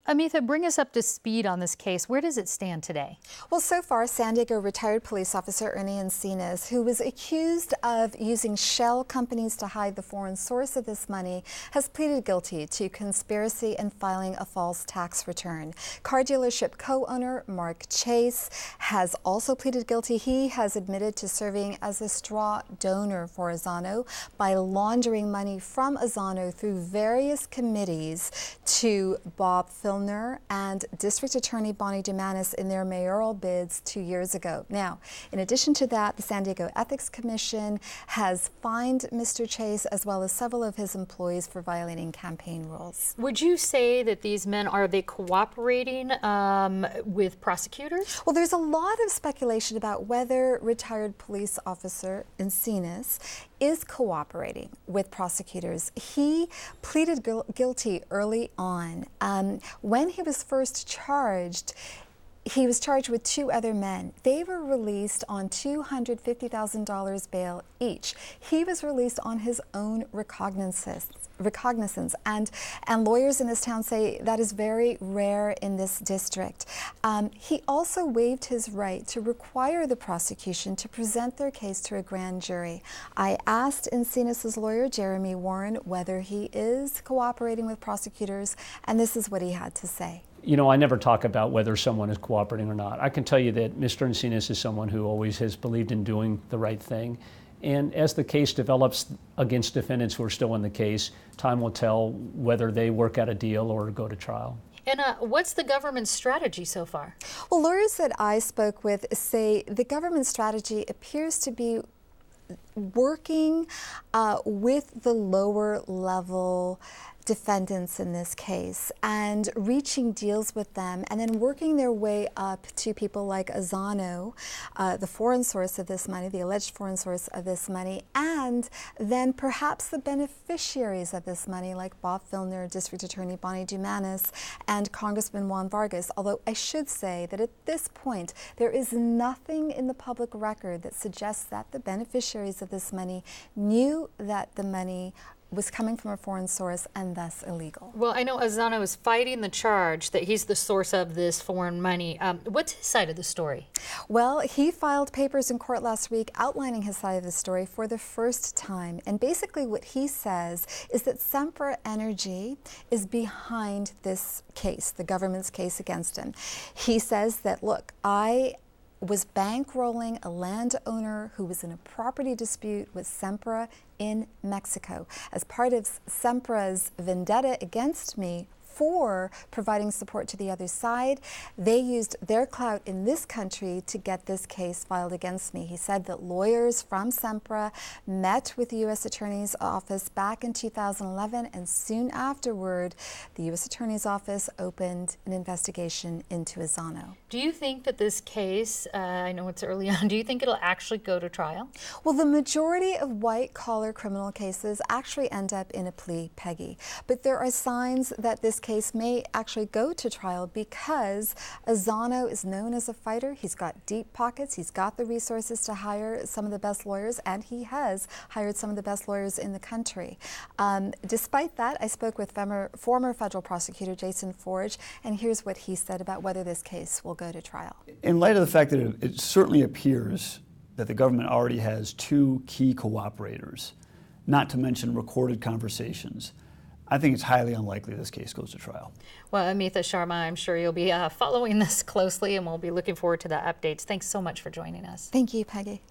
Amitha, bring us up to speed on this case. Where does it stand today? Well, so far, San Diego retired police officer Ernie Encinas, who was accused of using shell companies to hide the foreign source of this money, has pleaded guilty to conspiracy and filing a false tax return. Car dealership co-owner Mark Chase has also pleaded guilty. He has admitted to serving as a straw donor for Azano by laundering money from Azano through various committees to Bob Filner and District Attorney Bonnie Dumanis in their mayoral bids 2 years ago. Now, in addition to that, the San Diego Ethics Commission has fined Mr. Chase as well as several of his employees for violating campaign rules. Would you say that these men, are they cooperating with prosecutors? Well, there's a lot of speculation about whether retired police officer Encinas is cooperating with prosecutors. He pleaded guilty early on. When he was first charged, he was charged with 2 other men. They were released on $250,000 bail each. He was released on his own recognizance, and lawyers in this town say that is very rare in this district. He also waived his right to require the prosecution to present their case to a grand jury. I asked Encinas' lawyer, Jeremy Warren, whether he is cooperating with prosecutors, and this is what he had to say. You know, I never talk about whether someone is cooperating or not. I can tell you that Mr. Encinas is someone who always has believed in doing the right thing. And as the case develops against defendants who are still in the case, time will tell whether they work out a deal or go to trial. And what's the government's strategy so far? Well, lawyers that I spoke with say the government's strategy appears to be working with the lower level defendants in this case and reaching deals with them and then working their way up to people like Azano, the foreign source of this money, the alleged foreign source of this money, and then perhaps the beneficiaries of this money like Bob Filner, District Attorney Bonnie Dumanis, and Congressman Juan Vargas. Although I should say that at this point there is nothing in the public record that suggests that the beneficiaries of this money knew that the money was coming from a foreign source and thus illegal. Well, I know Azano is fighting the charge that he's the source of this foreign money. What's his side of the story? Well, he filed papers in court last week outlining his side of the story for the first time. And basically what he says is that Sempra Energy is behind this case, the government's case against him. He says that, look, I was bankrolling a landowner who was in a property dispute with Sempra in Mexico. As part of Sempra's vendetta against me for providing support to the other side, they used their clout in this country to get this case filed against me. He said that lawyers from Sempra met with the U.S. Attorney's Office back in 2011, and soon afterward, the U.S. Attorney's Office opened an investigation into Azano. Do you think that this case, I know it's early on, do you think it'll actually go to trial? Well, the majority of white-collar criminal cases actually end up in a plea, Peggy. But there are signs that this case may actually go to trial because Azano is known as a fighter. He's got deep pockets. He's got the resources to hire some of the best lawyers, and he has hired some of the best lawyers in the country. Despite that, I spoke with former federal prosecutor Jason Forge, and here's what he said about whether this case will go to trial. In light of the fact that it certainly appears that the government already has 2 key cooperators, not to mention recorded conversations, I think it's highly unlikely this case goes to trial. Well, Amitha Sharma, I'm sure you'll be following this closely, and we'll be looking forward to the updates. Thanks so much for joining us. Thank you, Peggy.